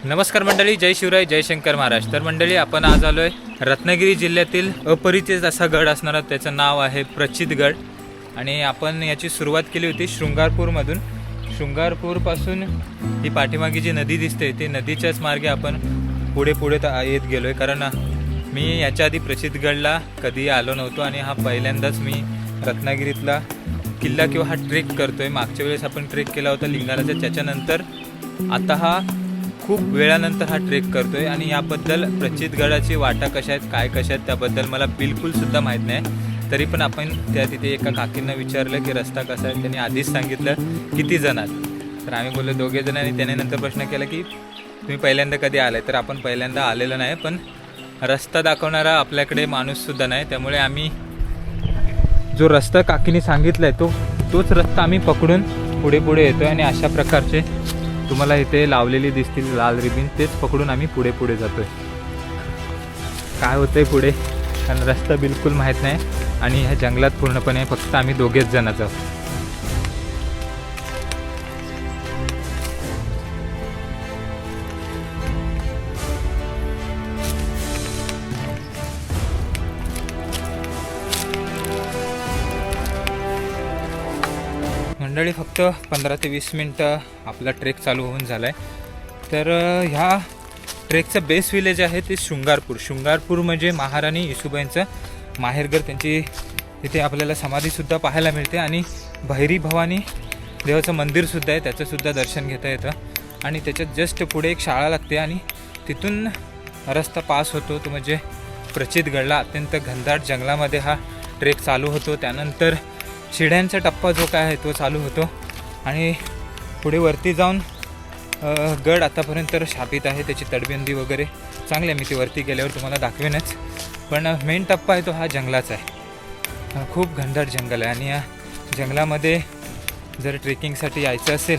नमस्कार मंडळी, जय शिवराय, जय शंकर महाराज. तर मंडळी, आपण आज आलो आहे रत्नागिरी जिल्ह्यातील अपरिचित असा गड असणारा, त्याचं नाव आहे प्रचितगड. आणि आपण याची सुरुवात केली होती शृंगारपूरमधून. शृंगारपूरपासून ही पाठीमागे जी नदी दिसते ती नदीच्याच मार्गे आपण पुढे येत गेलो आहे. कारण मी याच्या आधी प्रचितगडला कधी आलो नव्हतो आणि हा पहिल्यांदाच मी रत्नागिरीतला किल्ला किंवा हा ट्रेक करतो आहे. मागच्या वेळेस आपण ट्रेक केला होता लिंगाराचा, त्याच्यानंतर आता हा खूप वेळानंतर हा ट्रेक करतोय. आणि याबद्दल प्रचितगडाची वाटा कशा आहेत, काय कशा आहेत, त्याबद्दल मला बिलकुलसुद्धा माहीत नाही. तरी पण आपण तिथे एका काकींना विचारलं की रस्ता कसा आहे. त्यांनी आधीच सांगितलं किती जण आहात. तर आम्ही बोललो 2 जण. आणि त्याने नंतर प्रश्न केला की तुम्ही पहिल्यांदा कधी आलाय. तर आपण पहिल्यांदा आलेलो नाही, पण रस्ता दाखवणारा आपल्याकडे माणूससुद्धा नाही. त्यामुळे आम्ही जो रस्ता काकीने सांगितला आहे तोच रस्ता आम्ही पकडून पुढे येतो आहे. आणि अशा प्रकारचे तुम्हाला इथे लावलेली दिसतील लाल रिबीन, तेच पकडून आम्ही पुढे जातोय. काय होतंय पुढे, कारण रस्ता बिलकुल माहीत नाही. आणि ह्या जंगलात पूर्णपणे फक्त आम्ही 2 जणच आहोत. मंडळी, फक्त 15 ते 20 मिनटं आपला ट्रेक चालू होऊन झाला आहे. तर ह्या ट्रेकचं बेस विलेज आहे ते शृंगारपूर म्हणजे महाराणी येसूबाईंचं माहेरघर. त्यांची तिथे आपल्याला समाधीसुद्धा पाहायला मिळते. आणि भैरी भवानी देवाचं मंदिरसुद्धा आहे, त्याचंसुद्धा दर्शन घेता येतं. आणि त्याच्यात जस्ट पुढे एक शाळा लागते आणि तिथून रस्ता पास होतो तो म्हणजे प्रचितगडला. अत्यंत घनदाट जंगलामध्ये हा ट्रेक चालू होतो. त्यानंतर शिड्यांचा टप्पा जो काय आहे तो चालू होतो. आणि पुढे वरती जाऊन गड आतापर्यंत शापित आहे, त्याची तटबंदी वगैरे चांगली आहे. मी ती वरती गेल्यावर तुम्हाला दाखवेनच. पण मेन टप्पा आहे तो हा जंगलाचा आहे. खूप घनदाट जंगल आहे. आणि या जंगलामध्ये जर ट्रेकिंगसाठी यायचं असेल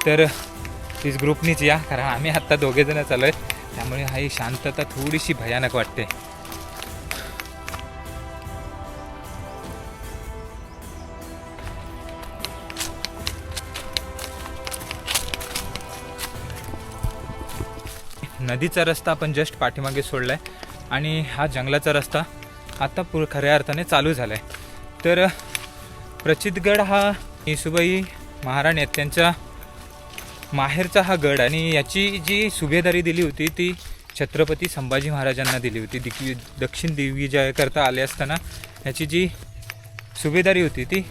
तर प्लीज ग्रुपनीच या, कारण आम्ही आत्ता 2 जण चालू आहेत. त्यामुळे हा ही शांतता थोडीशी भयानक वाटते. नदीचा रस्ता आपण जस्ट पाठीमागे सोडला आहे आणि हा जंगलाचा रस्ता आता खऱ्या अर्थाने चालू झाला आहे. तर प्रचितगड हा येसूबाई महाराणी आहेत त्यांच्या माहेरचा हा गड. आणि याची जी सुभेदारी दिली होती ती छत्रपती संभाजी महाराजांना दिली होती. दक्षिण दिग्विजयाकरता आले असताना याची जी सुभेदारी होती ती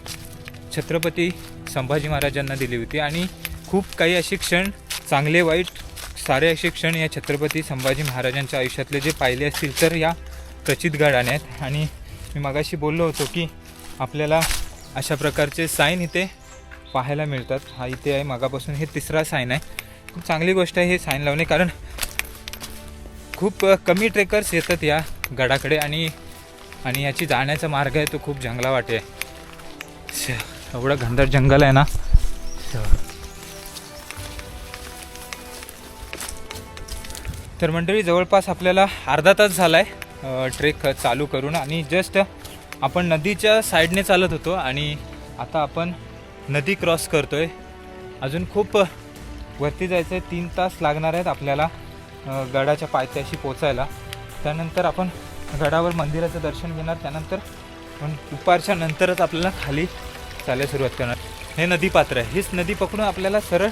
छत्रपती संभाजी महाराजांना दिली होती. आणि खूप काही असे क्षण, चांगले वाईट सारे असे क्षण या छत्रपती संभाजी महाराजांच्या आयुष्यातले जे पाहिले असतील तर या प्रचितगडाने आहेत. आणि मी मगाशी बोललो होतो की आपल्याला अशा प्रकारचे साईन इथे पाहायला मिळतात. हा इथे आहे मगापासून, हे 3रा साईन आहे. खूप चांगली गोष्ट आहे हे साईन लावणे, कारण खूप कमी ट्रेकर्स येतात या गडाकडे. आणि याची जाण्याचा मार्ग आहे तो खूप जंगलावाटे आहे. एवढं घनदाट जंगल आहे ना. तर मंडळी, जवळपास आपल्याला अर्धा तास झाला आहे ट्रेक चालू करून. आणि जस्ट आपण नदीच्या साईडने चालत होतो आणि आता आपण नदी क्रॉस करतो आहे. अजून खूप वरती जायचं आहे, 3 तास लागणार आहेत आपल्याला गडाच्या पायथ्याशी पोचायला. त्यानंतर आपण गडावर मंदिराचं दर्शन घेणार. त्यानंतर दुपारच्या नंतरच आपल्याला खाली चालायला सुरुवात करणार. हे नदीपात्र आहे, हेच नदी पकडून आपल्याला सरळ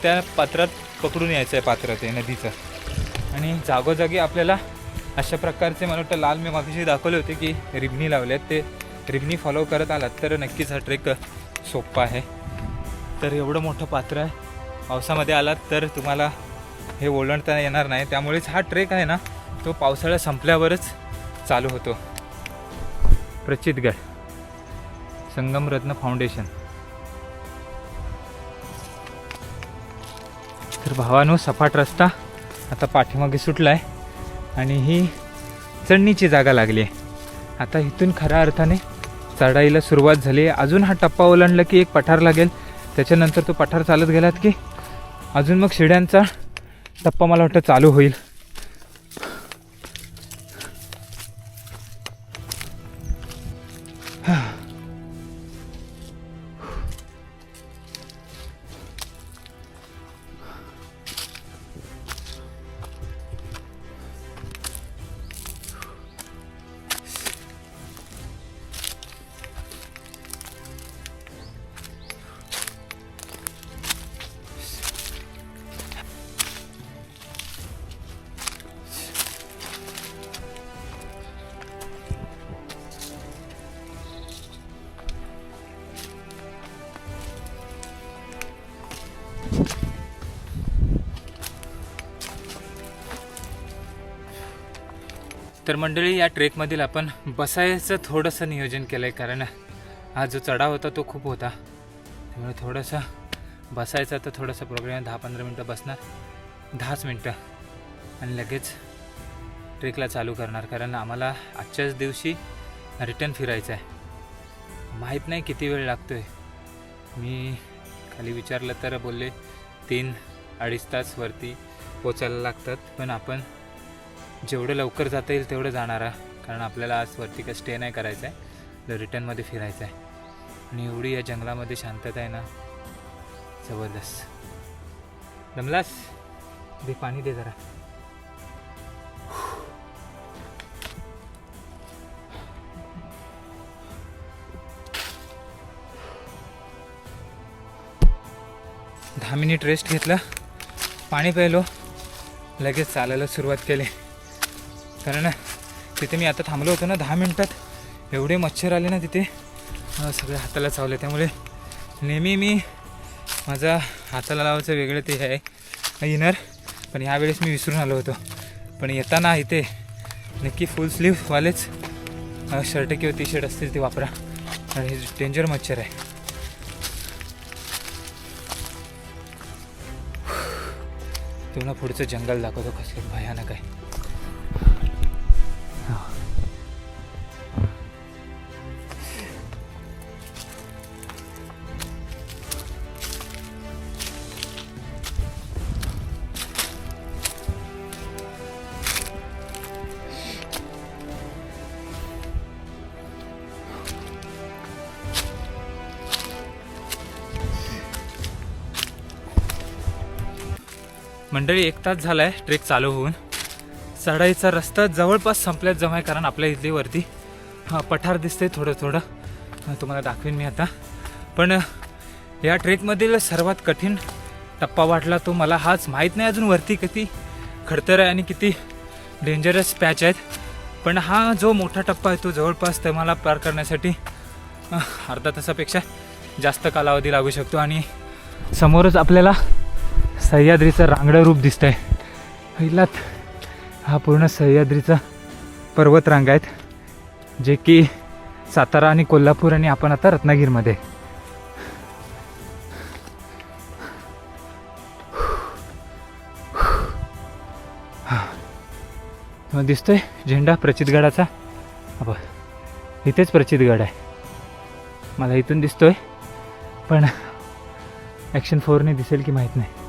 त्या पात्रात पकडून यायचं आहे, पात्र ते नदीचं. आणि जागोजागी आपल्याला अशा प्रकारचे, मला वाटतं लाल मी मागेशी दाखवले होते की रिबनी लावले आहेत, ते रिबनी फॉलो करत आलात तर नक्कीच हा ट्रेक सोपा आहे. तर एवढं मोठं पात्र आहे, पावसामध्ये आलात तर तुम्हाला हे ओलांडता येणार नाही. त्यामुळेच हा ट्रेक आहे ना तो पावसाळा संपल्यावरच चालू होतो. प्रचितगड संगमरत्न फाउंडेशन. तर भावानो, सपाट रस्ता आता पाठीमागे सुटला आहे आणि ही चढणीची जागा लागली आहे. आता इथून खऱ्या अर्थाने चढाईला सुरुवात झाली आहे. अजून हा टप्पा ओलांडला की एक पठार लागेल, त्याच्यानंतर तो पठार चालत गेलात की अजून मग शिड्यांचा टप्पा मला वाटतं चालू होईल. तर मंडळी, या ट्रेकमधील आपण बसायचं थोडंसं नियोजन केलं आहे, कारण हा जो चढाव होता तो खूप होता, त्यामुळे थोडंसं बसायचं. तर थोडंसं प्रोग्राम 10-15 मिनटं बसणार, 10च मिनटं, आणि लगेच ट्रेकला चालू करणार, कारण आम्हाला आजच्याच दिवशी रिटर्न फिरायचं आहे. माहीत नाही किती वेळ लागतो आहे. मी खाली विचारलं तर बोलले 3-2.5 तास वरती पोचायला लागतात, पण आपण जेवढं लवकर जाता येईल तेवढं जाणार आहे, कारण आपल्याला आज वरती काय स्टे नाही करायचं आहे, तर रिटर्नमध्ये फिरायचं आहे. आणि एवढी या जंगलामध्ये शांतता आहे ना, जबरदस्त. दमलास? दे पाणी, दे जरा. दहा मिनिट रेस्ट घेतला, पाणी प्यायलो, लगेच चालायला सुरुवात केली. कारण तिथे मी आता थांबलो होतो ना, 10 मिनटात एवढे मच्छर आले ना तिथे, सगळे हाताला चावले. त्यामुळे नेहमी मी माझा हाताला लावायचं वेगळं ते आहे इनर, पण ह्यावेळेस मी विसरून आलो होतो. पण येताना इथे नक्की फुल स्लीववालेच शर्ट किंवा टी शर्ट असतील ते वापरा, आणि हे डेंजर मच्छर आहे. तुम्हाला पुढचं जंगल दाखवतो, कसलं भयानक आहे. मंडळी, 1 तास झाला आहे ट्रेक चालू होऊन. चढाईचा रस्ता जवळपास संपल्यात जमाय, कारण आपल्या इथली वरती पठार दिसते थोडं थोडं, तुम्हाला दाखवेन मी आता. पण या ट्रेकमधील सर्वात कठीण टप्पा वाटला तो मला हाच. माहीत नाही अजून वरती किती खडतर आहे आणि किती डेंजरस पॅच आहेत, पण हा जो मोठा टप्पा आहे तो जवळपास मला पार करण्यासाठी अर्धा तासापेक्षा जास्त कालावधी लागू शकतो. आणि समोरच आपल्याला सह्याद्रीचं रांगडं रूप दिसतं आहे. पहिलात हा पूर्ण सह्याद्रीचा पर्वतरांग आहेत, जे की सातारा आणि कोल्हापूर, आणि आपण आता रत्नागिरीमध्ये. दिसतोय झेंडा प्रचितगडाचा. इथेच प्रचितगड आहे, मला इथून दिसतोय, पण ॲक्शन 4ने दिसेल की माहीत नाही.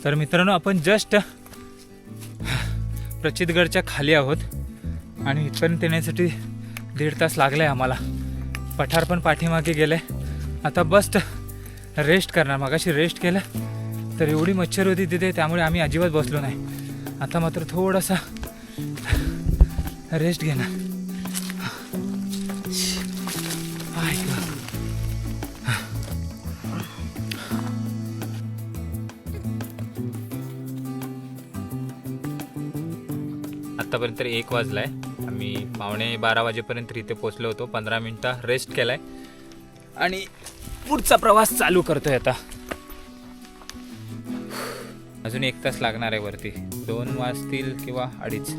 तर मित्रांनो, आपण जस्ट प्रचितगडच्या खाली आहोत, आणि इथपर्यंत येण्यासाठी 1.5 तास लागला आहे आम्हाला. पठार पण पाठीमागे गेलं आहे. आता बस्ट रेस्ट करणार. मगाशी रेस्ट केलं तर एवढी मच्छर होती तिथे, त्यामुळे आम्ही अजिबात बसलो नाही. आता मात्र थोडासा रेस्ट घेणार. आत्तापर्यंत 1 वाजला आहे. आम्ही 11:15 वाजेपर्यंत इथे पोचलो होतो. 15 मिनटं रेस्ट केला आहे आणि पुढचा प्रवास चालू करतोय आता. अजून 1 तास लागणार आहे वरती. 2 वाजतील किंवा 2:30,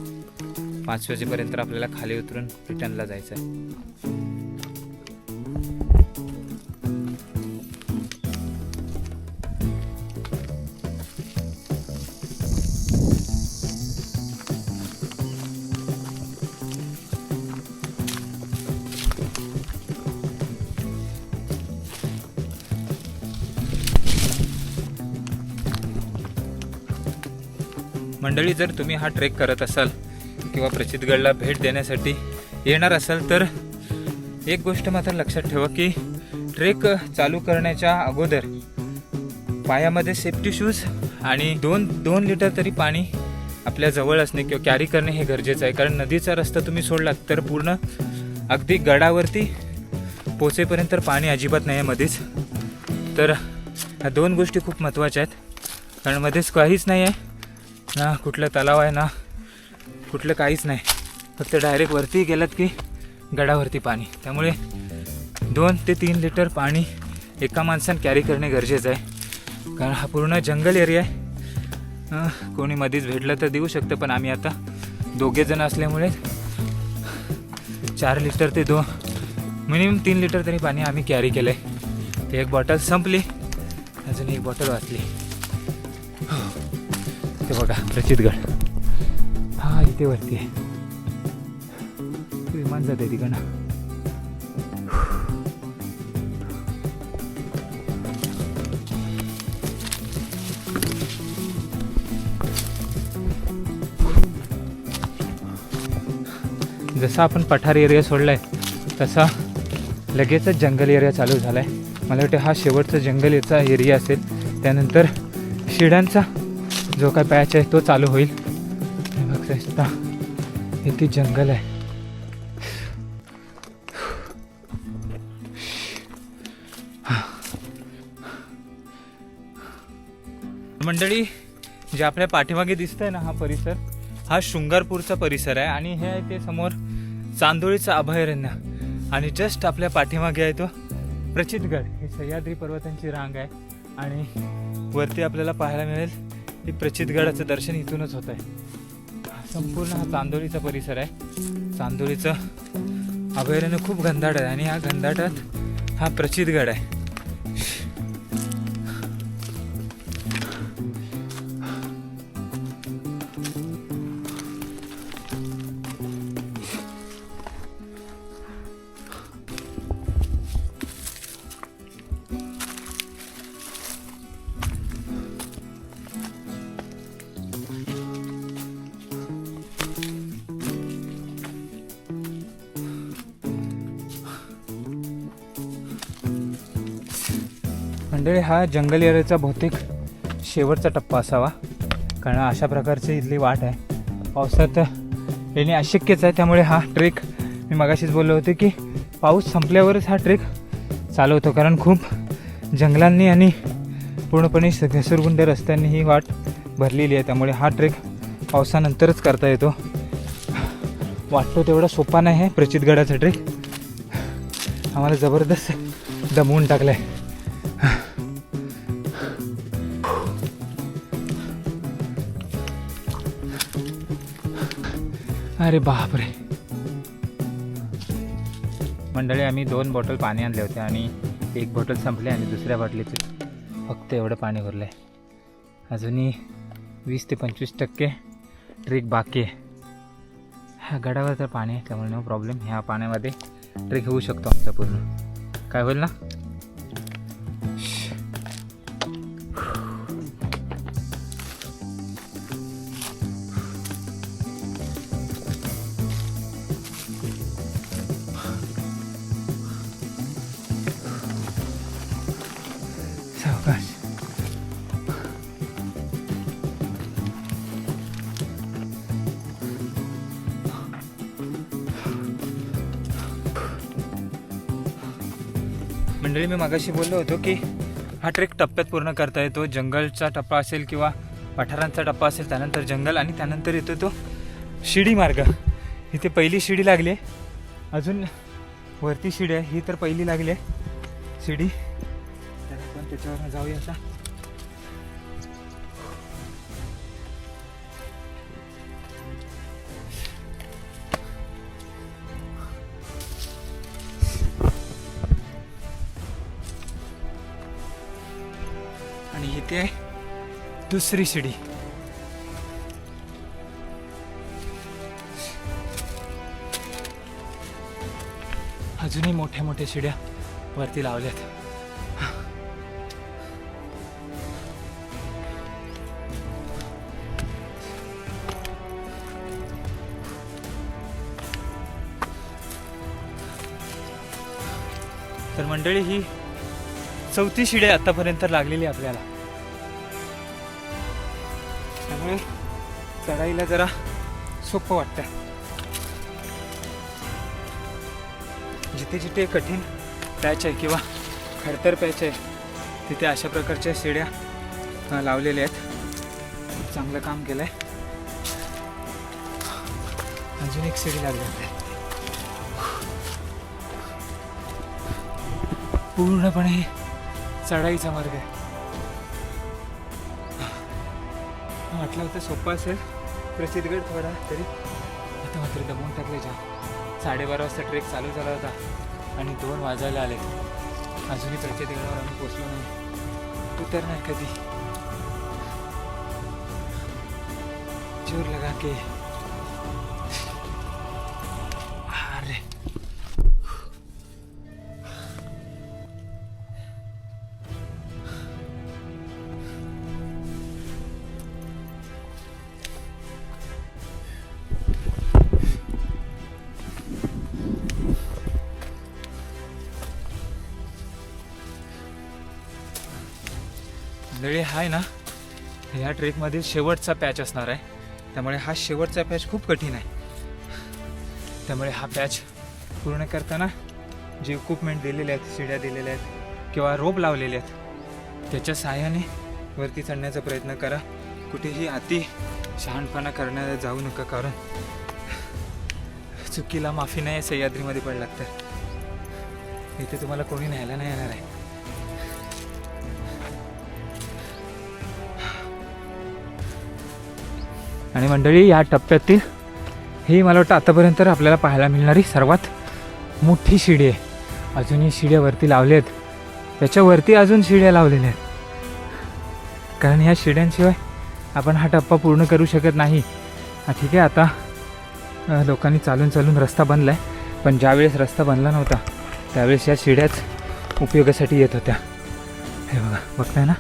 5 वाजेपर्यंत आपल्याला खाली उतरून रिटर्नला जायचं आहे. मंडळी, जर तुम्ही हा ट्रेक करत असाल किंवा प्रचितगडला भेट देण्यासाठी येणार असाल तर एक गोष्ट मात्र लक्षात ठेवा की ट्रेक चालू करण्याच्या अगोदर पायामध्ये सेफ्टी शूज आणि 2 लिटर तरी पाणी आपल्या जवळ असणे किंवा कॅरी करणे हे गरजेचं आहे. कारण नदीचा रस्ता तुम्ही सोडलात तर पूर्ण अगदी गडावरती पोचेपर्यंत पाणी अजिबात नाही आहे मध्येच. तर ह्या 2 गोष्टी खूप महत्त्वाच्या आहेत, कारण मध्येच काहीच नाही आहे, ना कुठलं तलाव आहे ना कुठलं काहीच नाही. फक्त डायरेक्ट वरती गेलात की गडावरती पाणी. त्यामुळे 2 ते 3 लिटर पाणी एका माणसानं कॅरी करणे गरजेचं आहे, कारण हा पूर्ण जंगल एरिया आहे. कोणी मध्येच भेटलं तर देऊ शकतं, पण आम्ही आता 2 जण असल्यामुळे 4 लिटर ते मिनिमम 3 लिटर तरी पाणी आम्ही कॅरी केलं आहे. ते एक बॉटल संपली, अजून एक बॉटल वाचली. ते बघा प्रचितगड, हा इथे वरती आहे. विमान जाते तिकडनं. जसा आपण पठार एरिया सोडला आहे तसा लगेचच जंगल एरिया चालू झाला आहे. मला वाटतं हा शेवटचा जंगल याचा एरिया असेल. त्यानंतर शिड्यांचा जो काय पॅच आहे तो चालू होईल. बघता इथे जंगल आहे. मंडळी, जे आपल्या पाठीमागे दिसतंय ना, हा परिसर हा शृंगारपूरचा परिसर आहे. आणि हे आहे ते समोर चांदोळीचं अभयारण्य, आणि जस्ट आपल्या पाठीमागे आहे तो प्रचितगड. ही सह्याद्री पर्वतांची रांग आहे, आणि वरती आपल्याला पाहायला मिळेल की प्रचितगडाचं दर्शन इथूनच होत आहे. संपूर्ण हा चांदोळीचा परिसर आहे. चांदोळीचं अभयारण्य खूप घनदाट आहे, आणि ह्या घनदाटात हा प्रचितगड आहे. मंडळी, हा जंगल एरियाचा बहुतेक शेवटचा टप्पा असावा, कारण अशा प्रकारची इथली वाट आहे. पावसात येणे अशक्यच आहे. त्यामुळे हा ट्रेक, मी मगाशीच बोललो होते की पाऊस संपल्यावरच हा ट्रेक चालू होतो, कारण खूप जंगलांनी आणि पूर्णपणे घसरगुंड रस्त्यांनी ही वाट भरलेली आहे. त्यामुळे हा ट्रेक पावसानंतरच करता येतो. वाटतो तेवढा सोपा नाही आहे प्रचितगडाचा ट्रेक. आम्हाला जबरदस्त दमवून टाकलं आहे. अरे बापरे. मंडळी, आम्ही 2 बॉटल पाणी आणले होते, आणि 1 बॉटल संपले, आणि दुसऱ्या बाटलीचं फक्त एवढं पाणी भरलं आहे. अजूनही 20 ते 25% ट्रेक बाकी आहे. ह्या गडावर तर पाणी आहे, त्यामुळे नो प्रॉब्लेम. ह्या पाण्यामध्ये ट्रेक होऊ शकतो आमचा पूर्ण. काय होईल ना. सावकाश. मंडळी, मी मागाशी बोललो होतो की हा ट्रेक टप्प्यात पूर्ण करता येतो. जंगलचा टप्पा असेल किंवा पठारांचा टप्पा असेल, त्यानंतर जंगल, आणि त्यानंतर येतो तो शिडी मार्ग. इथे पहिली शिडी लागली आहे, अजून वरती शिडी आहे. ही तर पहिली लागली आहे शिडी. तर आपण त्याच्यावर जाऊया आता. आणि इथे आहे दुसरी शिडी. अजूनही मोठ्या मोठ्या शिड्या वरती लावल्यात. तर मंडळी, ही 4थी शिडी आतापर्यंत लागलेली आपल्याला. त्यामुळे चढाईला जरा सोपं वाटतं. जिथे जिथे कठीण पॅच आहे किंवा खडतर पॅच आहे तिथे अशा प्रकारच्या शिड्या लावलेल्या आहेत. खूप चांगलं काम केलं आहे. अजून एक शिडी लागली आहे. पूर्णपणे चढाईचा मार्ग आहे. म्हटलं होतं सोपं असेल प्रचितगड थोडा तरी, आता मात्र दमून टाकले जा. 12:30 वाजता ट्रेक चालू झाला होता आणि 2 वाजायला आले. अजूनही प्रचितगडावर आम्ही पोचलो नाही. उतरणार कधी? जोर लगा के अरे मंडळी हा आहे ना, ह्या ट्रेकमध्ये शेवटचा पॅच असणार आहे. त्यामुळे हा शेवटचा पॅच खूप कठीण आहे. त्यामुळे हा पॅच पूर्ण करताना जे इक्विपमेंट दिलेले आहेत, शिड्या दिलेल्या आहेत किंवा रोप लावलेले आहेत त्याच्या सहाय्याने वरती चढण्याचा प्रयत्न करा. कुठेही अति शहाणपणा करण्याला जाऊ नका, कारण चुकीला माफी नाही. सह्याद्रीमध्ये पडलात तर इथे तुम्हाला कोणी न्यायला नाही येणार आहे. आणि मंडळी या टप्प्यातील ही मला वाटतं आतापर्यंत आपल्याला पाहायला मिळणारी सर्वात मोठी शिडी आहे. अजूनही शिड्या वरती लावल्या आहेत, त्याच्यावरती अजून शिड्या लावलेल्या आहेत, कारण ह्या शिड्यांशिवाय आपण हा टप्पा पूर्ण करू शकत नाही. ठीक आहे, आता लोकांनी चालून चालून रस्ता बनला आहे, पण ज्यावेळेस रस्ता बनला नव्हता त्यावेळेस या शिड्याच उपयोगासाठी येत होत्या. हे बघा, बघताय ना?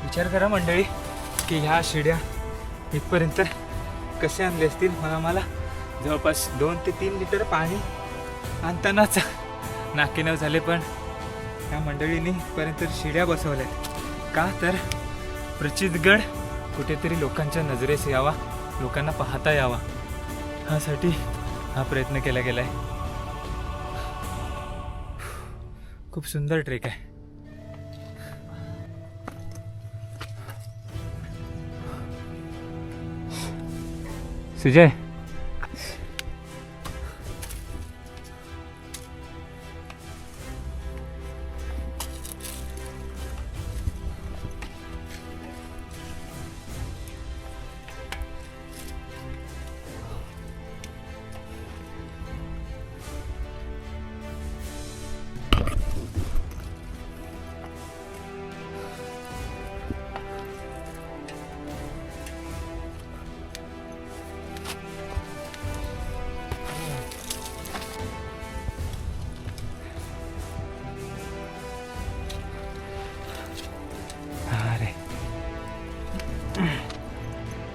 विचार करा मंडळी की ह्या शिड्या इथपर्यंत कसे आणले असतील. मला जवळपास 2 ते 3 लिटर पाणी आणतानाच नाकीनव झाले, पण ह्या मंडळींनी इथपर्यंत शिड्या बसवल्या. का तर प्रचितगड कुठेतरी लोकांच्या नजरेस यावा, लोकांना पाहता यावा, ह्यासाठी हा प्रयत्न केला गेला आहे. खूप सुंदर ट्रेक आहे. सुजय,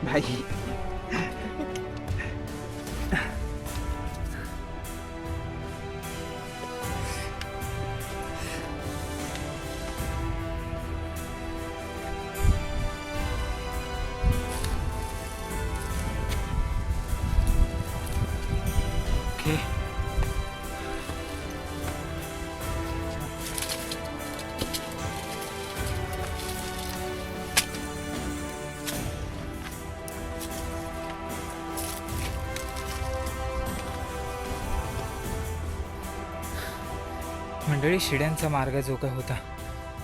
भाई ओके. मंडळी, शिड्यांचा मार्ग जो काय होता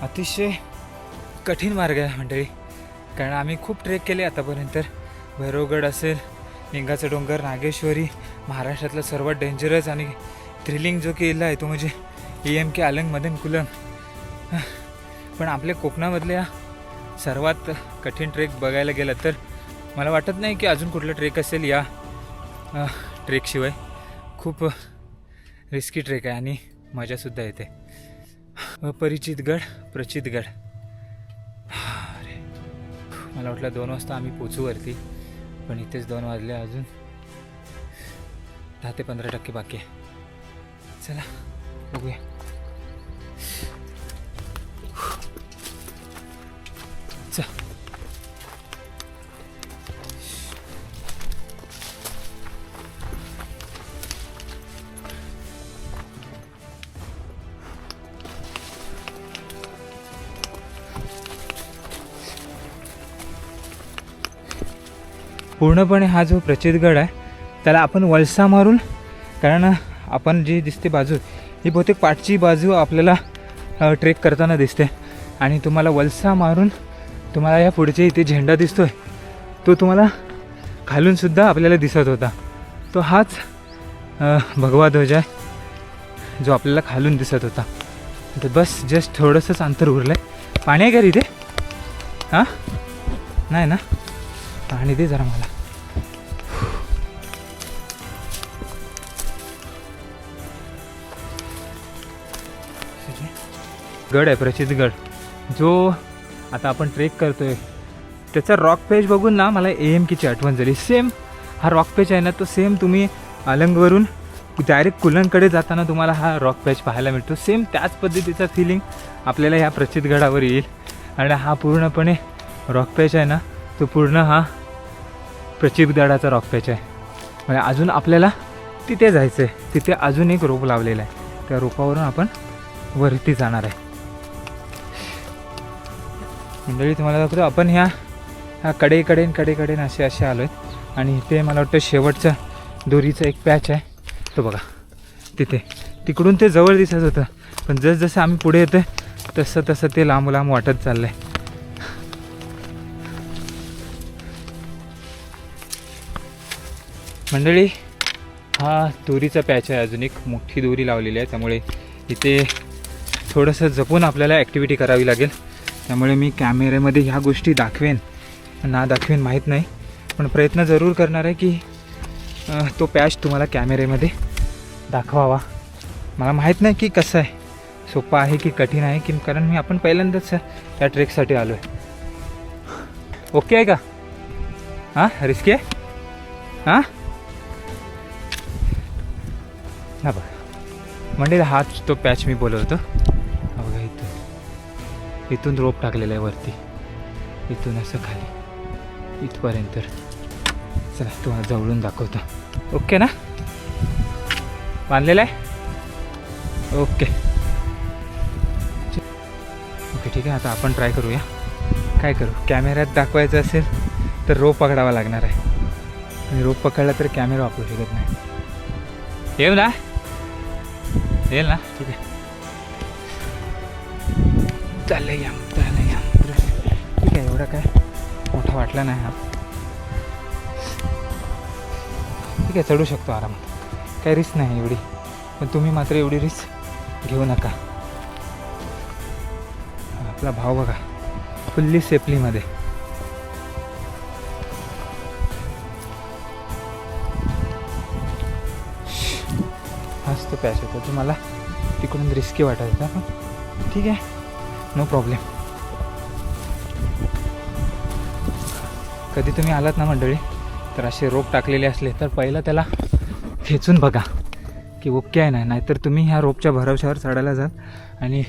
अतिशय कठीण मार्ग आहे मंडळी, कारण आम्ही खूप ट्रेक केले आतापर्यंत. भैरवगड असेल, लिंगाचा डोंगर, नागेश्वरी, महाराष्ट्रातला सर्वात डेंजरस आणि थ्रिलिंग जो किल्ला आहे तो म्हणजे EMK अलंग मदनकुलम. पण आपल्या कोकणामधल्या सर्वात कठीण ट्रेक बघायला गेलं तर मला वाटत नाही की अजून कुठला ट्रेक असेल या ट्रेकशिवाय. खूप रिस्की ट्रेक आहे आणि मजासुद्धा येते. अपरिचितगड, प्रचितगड. अरे, मला वाटलं 2 वाजता आम्ही पोचू वरती, पण इथेच 2 वाजले. अजून 10 ते 15% बाकी आहे. चला बघूया. पूर्णपणे हा जो प्रचितगड आहे त्याला आपण वळसा मारून, कारण आपण जी दिसते बाजू ही बहुतेक पाठची बाजू आपल्याला ट्रेक करताना दिसते, आणि तुम्हाला वळसा मारून तुम्हाला या पुढचे इथे झेंडा दिसतोय तो तुम्हाला खालूनसुद्धा आपल्याला दिसत होता. तो हाच भगवा ध्वज आहे जो आपल्याला खालून दिसत होता. तर बस जस्ट थोडंसंच अंतर उरलं आहे. पाणी आहे का रे इथे? हां नाही ना, पाणी दे जरा मला. गड आहे प्रचितगड, जो आता आपण ट्रेक करतोय. त्याचा रॉक पेज बघून ना मला AMKची आठवण झाली. सेम हा रॉक पेज आहे ना, तो सेम तुम्ही अलंगवरून डायरेक्ट कुलनकडे जाताना तुम्हाला हा रॉक पेज पाहायला मिळतो. सेम त्याच पद्धतीचा फिलिंग आपल्याला ह्या प्रचितगडावर येईल. आणि हा पूर्णपणे रॉक पेज आहे ना, तो पूर्ण हा प्रचितगडाचा रॉक पेज आहे. म्हणजे अजून आपल्याला तिथे जायचं आहे. तिथे अजून एक रोप लावलेला आहे, त्या रोपावरून आपण वरती जाणार आहे. मंडळी तुम्हाला दाखवतो, आपण ह्या कडेकडेन असे आलो आहेत. आणि इथे मला वाटतं शेवटचा दोरीचा एक पॅच आहे तो बघा तिथे. तिकडून ते जवळ दिसत होतं, पण जसं आम्ही पुढे येतोय तसं ते लांब वाटत चाललं आहे. मंडळी हा दोरीचा पॅच आहे, अजून एक मोठी दोरी लावलेली आहे. त्यामुळे इथे थोडंसं जपून आपल्याला ॲक्टिव्हिटी करावी लागेल. त्यामुळे मी कॅमेऱ्यामध्ये ह्या गोष्टी दाखवेन ना दाखवेन माहीत नाही, पण प्रयत्न जरूर करणार आहे की तो पॅच तुम्हाला कॅमेऱ्यामध्ये दाखवावा. मला माहीत नाही की कसं आहे, सोपं आहे की कठीण आहे, की कारण आपण पहिल्यांदाच त्या ट्रेकसाठी आलो आहे. ओके आहे का? हां रिस्की आहे? हां हा बघा म्हणजे हाच तो पॅच मी बोलवतो. हा बघा इथून रोप टाकलेला आहे वरती, इथून असं खाली इथपर्यंत. चला तुम्हाला जवळून दाखवतो. ओके ना, बांधलेला आहे? ओके ठीक आहे. आता आपण ट्राय करूया. काय करू, कॅमेऱ्यात दाखवायचं असेल तर रोप पकडावा लागणार आहे, आणि रोप पकडला तर कॅमेरा वापरू शकत नाही. येईल ना? येईल ना? ठीक आहे, चाललंय या. ठीक आहे, एवढा काय मोठा वाटला नाही हा. ठीक आहे, चढू शकतो आरामात, काही रिस्क नाही एवढी. पण तुम्ही मात्र एवढी रिस्क घेऊ नका. आपला भाव बघा फुल्ली सेफलीमध्ये. हाच तो पॅच होता जो मला तिकडून रिस्की वाटत होता, पण ठीक आहे, नो प्रॉब्लेम. कधी तुम्ही आलात ना मंडळी तर असे रोप टाकलेले असले तर पहिलं त्याला खेचून बघा की ओके आहे ना, नाहीतर तुम्ही ह्या रोपच्या भरवशावर चढायला जाल आणि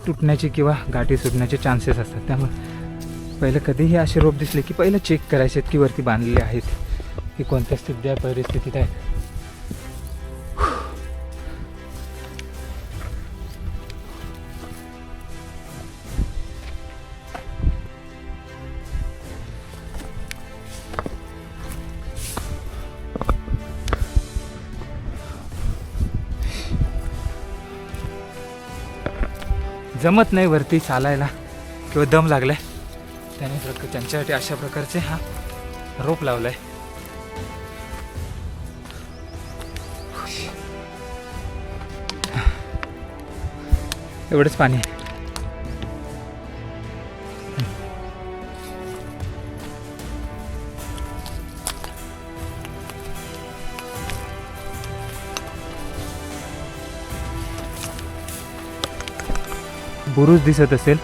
तुटण्याची किंवा गाठी सुटण्याचे चान्सेस असतात. त्यामुळे पहिलं कधीही असे रोप दिसले की पहिलं चेक करायचे की वरती बांधलेले आहेत की कोणत्या सध्या परिस्थितीत आहेत. जमत नाही वरती चालायला किंवा दम लागलाय, त्याने त्यांच्यासाठी अशा प्रकारचे हा रोप लावलाय. एवढंच पाणी आहे. बुरुज दिसत असेल.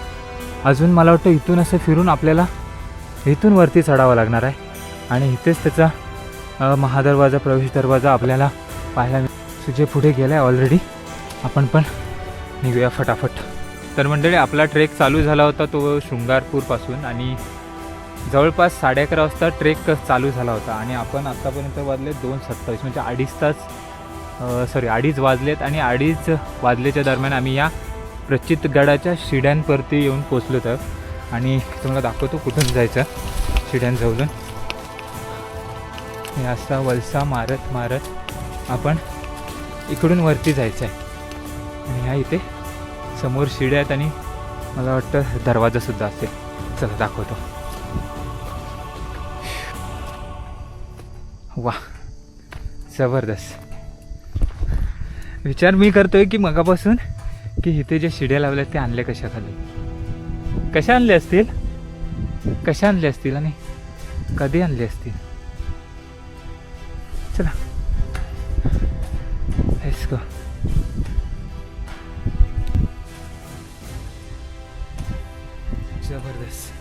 अजून मला वाटतं इथून असं फिरून आपल्याला इथून वरती चढावं लागणार आहे, आणि इथेच त्याचा महादरवाजा, प्रवेश दरवाजा आपल्याला पाहायला सुजे पुढे गेला आहे ऑलरेडी. आपण पण निघूया फटाफट. तर मंडळी आपला ट्रेक चालू झाला होता तो शृंगारपूरपासून, आणि जवळपास 11:30 वाजता ट्रेक चालू झाला होता. आणि आपण आत्तापर्यंत वाजले 2:27, म्हणजे 2:30 वाजलेत. आणि 2:30 वाजल्याच्या दरम्यान आम्ही या प्रचितगडाच्या शिड्यांवरती येऊन पोचलो. तर आणि तुम्हाला दाखवतो कुठून जायचं शिड्यांजवळून. हे असा वलसा मारत मारत आपण इकडून वरती जायचं आहे. आणि ह्या इथे समोर शिड्या आहेत आणि मला वाटतं दरवाजासुद्धा असेल. चला दाखवतो. वा, जबरदस्त. विचार मी करतोय की मगापासून की इथे जे शिड्या लावल्या ते आणले कशा खाली, कशा आणले असतील, कशा आणले असतील आणि कधी आणले असतील. चला लेट्स गो. जबरदस्त.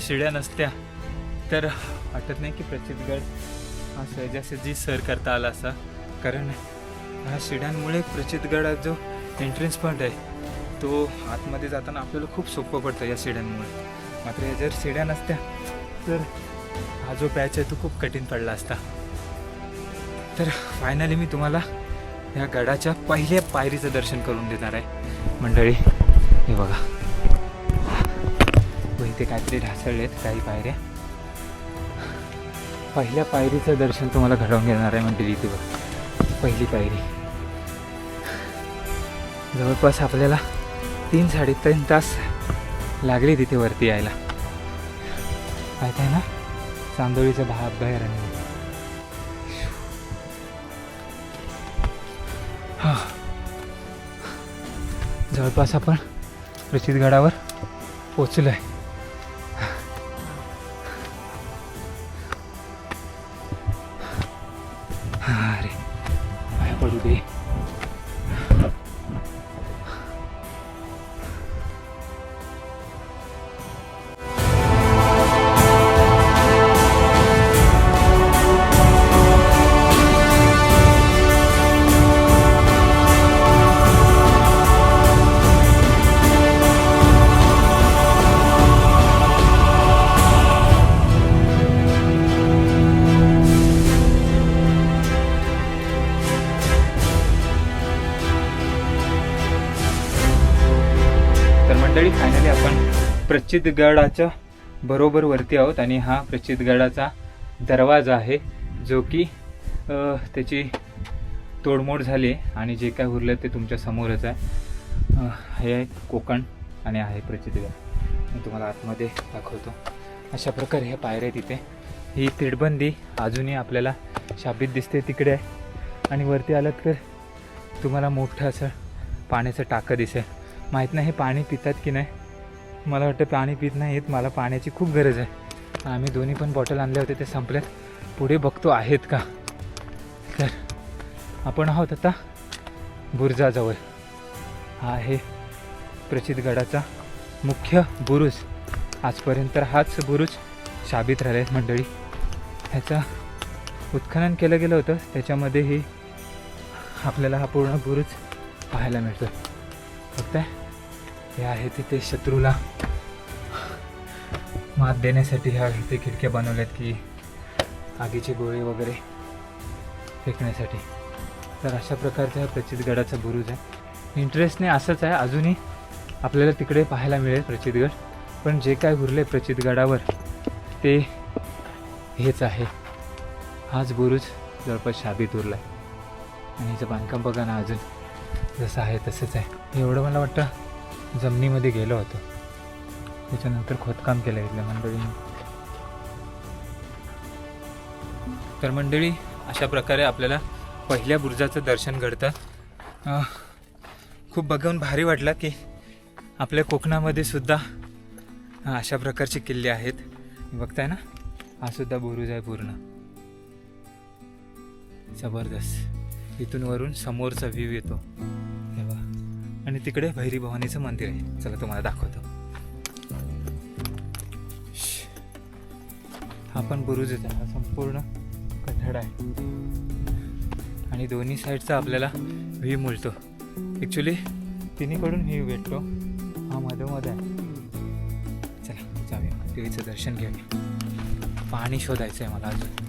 शिड्या नसत्या तर वाटत नाही की प्रचितगड हा सहजासहजी सर करता आला असा, कारण ह्या शिड्यांमुळे प्रचितगडात जो एंट्रन्स पॉईंट आहे तो आतमध्ये जाताना आपल्याला खूप सोपं पडतं या शिड्यांमुळे. मात्र या जर शिड्या नसत्या तर हा जो पॅच आहे तो खूप कठीण पडला असता. तर फायनली मी तुम्हाला या गडाच्या पहिल्या पायरीचं दर्शन करून देणार आहे मंडळी. हे बघा, व इथे काहीतरी ढासळले आहेत काही पायऱ्या. पहिल्या पायरीचं दर्शन तुम्हाला घडवून घेणार आहे मंडळी. इथे बघा पहिली पायरी. जवळपास आपल्याला 3-3.5 तास लागले तिथे वरती यायला. माहीत आहे ना, चांदोळीचं अभयारण्य. हां, जवळपास आपण प्रचितगडावर पोचलो आहे. अरे पाय पडू दे. मंडळी फायनली आपण प्रचितगडाच्या बरोबर वरती आहोत आणि हा प्रचितगडाचा दरवाजा आहे जो की त्याची तोडमोड झाली आणि जे काय उरलं ते तुमच्या समोरच आहे. हे आहे कोकण आणि आहे प्रचितगड. मी तुम्हाला आतमध्ये दाखवतो. अशा प्रकारे ह्या पायऱ्या तिथे. ही तिडबंदी अजूनही आपल्याला शाबीत दिसते तिकडे आहे. आणि वरती आलात तर तुम्हाला मोठं असं पाण्याचं टाकं दिसेल. माहीत नाही हे पाणी पितात की नाही, मला वाटतं पाणी पित नाहीत. मला पाण्याची खूप गरज आहे. आम्ही दोन्ही पण बॉटल आणले होते ते संपल्यात. पुढे बघतो आहेत का. तर आपण आहोत आता बुरुजाजवळ. हा आहे प्रचितगडाचा मुख्य बुरुज. आजपर्यंत हाच बुरुज शाबीत राहिले आहेत मंडळी. ह्याचं उत्खनन केलं गेलं होतं, त्याच्यामध्येही आपल्याला हा पूर्ण बुरुज पाहायला मिळतो. फक्त हे आहे तिथे शत्रूला मात देण्यासाठी ह्या इथे खिडक्या बनवल्यात की आगीचे गोळे वगैरे फेकण्यासाठी. तर अशा प्रकारचा हा प्रचितगडाचा बुरुज आहे. इंटरेस्टने असंच आहे, अजूनही आपल्याला तिकडे पाहायला मिळेल प्रचितगड. पण जे काय उरले प्रचितगडावर ते हेच आहे. हाच बुरुज जवळपास शाबीत उरला आहे. आणि हिचं बांधकाम बघा ना, अजून जसं आहे तसंच आहे. एवढं मला वाटतं जमिनीमध्ये गेलो होतो, त्याच्यानंतर खोदकाम केलं इथल्या मंडळींनी. तर मंडळी अशा प्रकारे आपल्याला पहिल्या बुरुजाचं दर्शन घडतं. खूप बघून भारी वाटलं की आपल्या कोकणामध्ये सुद्धा अशा प्रकारचे किल्ले आहेत. बघताय ना, हा सुद्धा बुरुज आहे पूर्ण. जबरदस्त. इथून वरून समोरचा व्ह्यू येतो तेव्हा. आणि तिकडे भैरी भवानीचं मंदिर आहे. चला तुम्हाला दाखवतो. हा पण बुरुजच आहे. हा संपूर्ण कठडा आहे आणि दोन्ही साईडचा आपल्याला व्ह्यू मिळतो. ॲक्च्युली तिन्हीकडून व्ह्यू भेटतो. हा मधोमध आहे. चला जाऊया, देवीचं दर्शन घेऊया. पाणी शोधायचं आहे मला अजून.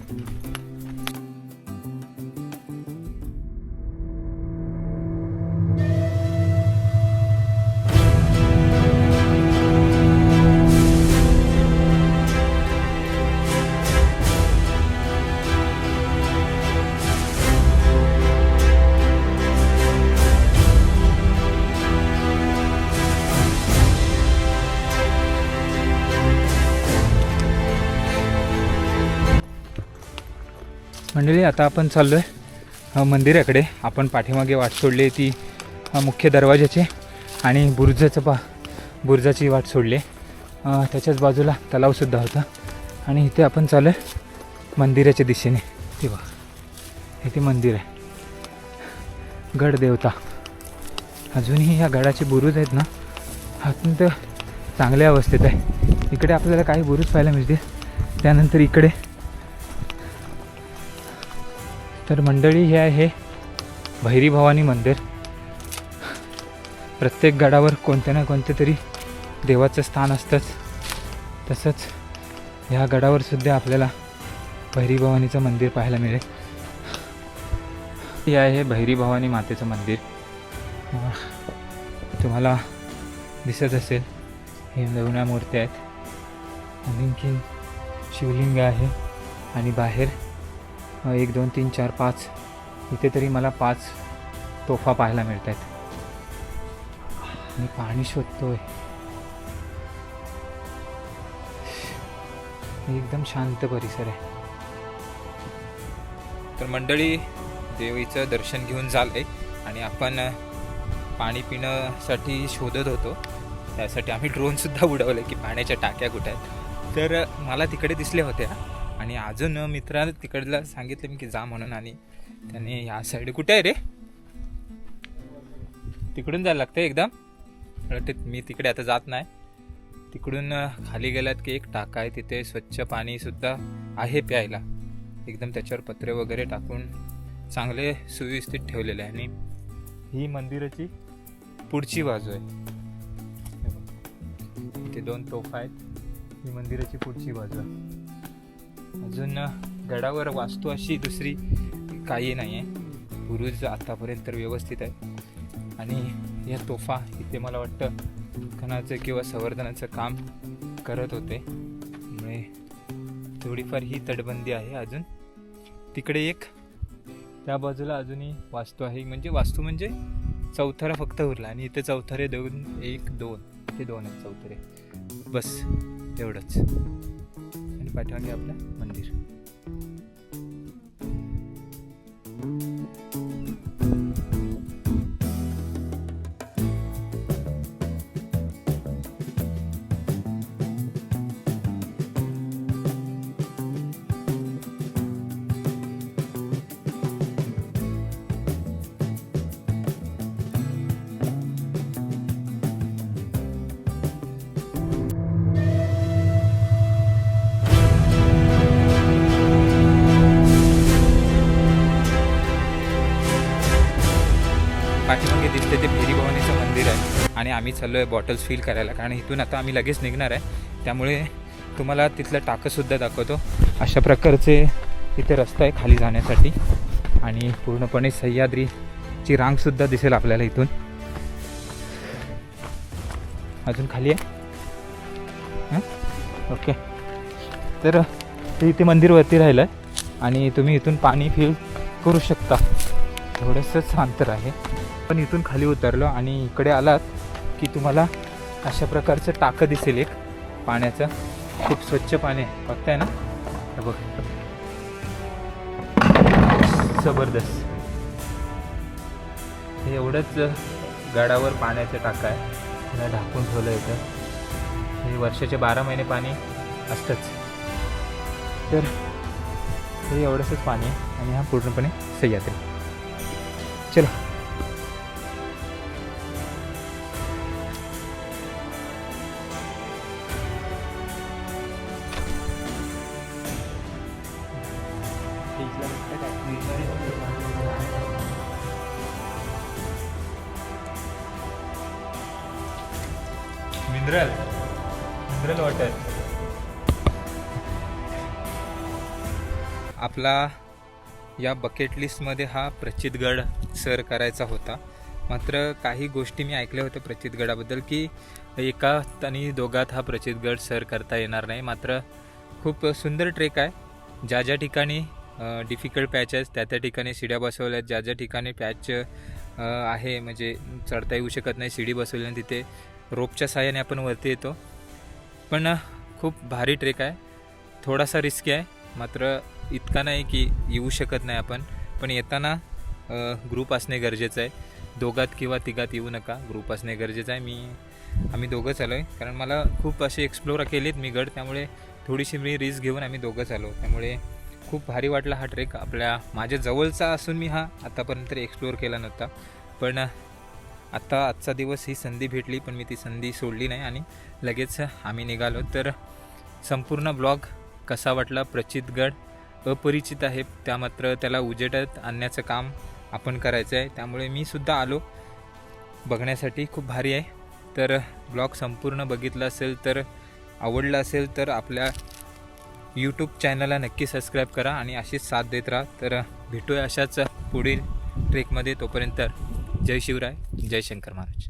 मंडळी आता आपण चाललो आहे मंदिराकडे. आपण पाठीमागे वाट सोडली ती मुख्य दरवाजाची आणि बुरुजाची वाट सोडली. त्याच्याच बाजूला तलावसुद्धा होता आणि इथे आपण चाललो आहे मंदिराच्या दिशेने. ते बघा इथे मंदिर आहे, गड देवता. अजूनही ह्या गडाचे बुरुज आहेत ना अत्यंत चांगल्या अवस्थेत आहे. इकडे आपल्याला काही बुरुज पाहायला मिळतील. त्यानंतर इकडे तर मंडळी हे आहे भैरी भवानी मंदिर. प्रत्येक गडावर कोणत्या ना कोणत्या तरी देवाचं स्थान असतंच. तसंच ह्या गडावर सुद्धा आपल्याला भैरी भवानीचं मंदिर पाहायला मिळेल. हे आहे भैरी भवानी मातेचं मंदिर. तुम्हाला दिसत असेल हे नवण्या मूर्त्या आहेत. आणखीन शिवलिंग आहे आणि बाहेर 1 2 3 4 5 इथे तरी मला 5 तोफा पाहायला मिळत आहेत. मी पाणी शोधतोय. एकदम शांत परिसर आहे. तर मंडळी देवीचं दर्शन घेऊन झालंय आणि आपण पाणी पिण्यासाठी शोधत होतो. त्यासाठी आम्ही ड्रोनसुद्धा उडवलं की पाण्याच्या टाक्या कुठे आहेत. तर मला तिकडे दिसल्या होत्या आणि अजून मित्राला तिकडला सांगितलं मी की जा म्हणून. आणि त्याने ह्या साईड कुठे आहे रे, तिकडून जायला लागतं एकदम. मी तिकडे आता जात नाही. तिकडून खाली गेलात की एक टाका आहे, तिथे स्वच्छ पाणीसुद्धा आहे प्यायला. एकदम त्याच्यावर पत्रे वगैरे टाकून चांगले सुव्यवस्थित ठेवलेले आहे. आणि ही मंदिराची पुढची बाजू आहे. इथे 2 तोफा आहेत. ही मंदिराची पुढची बाजू आहे. अजून गडावर वास्तू अशी दुसरी काही नाही आहे. बुरुज आतापर्यंत तर व्यवस्थित आहे. आणि या तोफा इथे मला वाटतं खणाचं किंवा संवर्धनाचं काम करत होते. त्यामुळे थोडीफार ही तटबंदी आहे. अजून तिकडे एक त्या बाजूला अजूनही वास्तू आहे. म्हणजे वास्तू म्हणजे चौथरा फक्त उरला आणि इथे चौथरे 2 1 2 इथे 2 आहेत चौथरे. बस एवढंच. आणि पाठीमागे आपलं मंदिर. पाठीमागे दिसते ते भैरी भवानीचं मंदिर आहे. आणि आम्ही चाललो आहे बॉटल्स फिल करायला, कारण इथून आता आम्ही लगेच निघणार आहे. त्यामुळे तुम्हाला तिथलं टाकंसुद्धा दाखवतो. अशा प्रकारचे इथे रस्ता आहे खाली जाण्यासाठी. आणि पूर्णपणे सह्याद्रीची रांगसुद्धा दिसेल आपल्याला इथून. अजून खाली आहे. ओके. तर इथे मंदिरवरती राहिलं आहे आणि तुम्ही इथून पाणी फिल करू शकता. थोडंसंच अंतर आहे. पण इथून खाली उतरलो आणि इकडे आलात की तुम्हाला अशा प्रकारचं टाकं दिसेल एक पाण्याचं. खूप स्वच्छ पाणी आहे. बघताय ना, बघ जबरदस्त. हे एवढंच गडावर पाण्याचं टाकं आहे. त्याला ढाकून ठेवलं इथं. हे वर्षाचे 12 महिने पाणी असतंच. तर हे एवढंच पाणी आहे आणि हा पूर्णपणे सह्याद्री. चला. Mineral water. आपला या बकेट लिस्टमध्ये हा प्रचितगड सर करायचा होता. मात्र काही गोष्टी मी ऐकल्या होत्या प्रचितगडाबद्दल की एकात आणि दोघात हा प्रचितगड सर करता येणार नाही. मात्र खूप सुंदर ट्रेक आहे. ज्या ज्या ठिकाणी डिफिकल्ट पॅच आहेत त्या ठिकाणी शिड्या बसवल्या आहेत. ज्या ज्या ठिकाणी पॅच आहे म्हणजे चढता येऊ शकत नाही, शिडी बसवली आणि तिथे रोपच्या साहाय्याने आपण वरती येतो. पण खूप भारी ट्रेक आहे. थोडासा रिस्की आहे मात्र इतका नाही की येऊ शकत नाही आपण, पण येताना ग्रुप असणे गरजेचं आहे. दोघात किंवा तिघात येऊ नका, ग्रुप असणे गरजेचं आहे. आम्ही दोघंच आलो आहे, कारण मला खूप असे एक्सप्लोर केलेत मी गड, त्यामुळे थोडीशी मी रिस्क घेऊन आम्ही दोघंच आलो. त्यामुळे खूप भारी वाटला हा ट्रेक. माझ्या जवळचा असून मी हा आतापर्यंत एक्सप्लोअर केला नव्हता, पण आजचा दिवस ही संधी भेटली, पण मी ती संधी सोडली नाही आणि लगेच आम्ही निघालो. तर संपूर्ण ब्लॉग कसा वाटला? प्रचितगड अपरिचित आहे, त्याला उजेडात आणण्याचं काम आपण करायचं आहे, त्यामुळे मी सुद्धा आलो बघण्यासाठी. खूप भारी आहे. तर ब्लॉग संपूर्ण बघितला असेल तर आवडला असेल तर आपल्या यूट्यूब चॅनलला नक्की सबस्क्राईब करा आणि अशीच साथ देत राहा. तर भेटूया अशाच पुढील ट्रेकमध्ये. तोपर्यंत जय शिवराय, जय शंकर महाराज.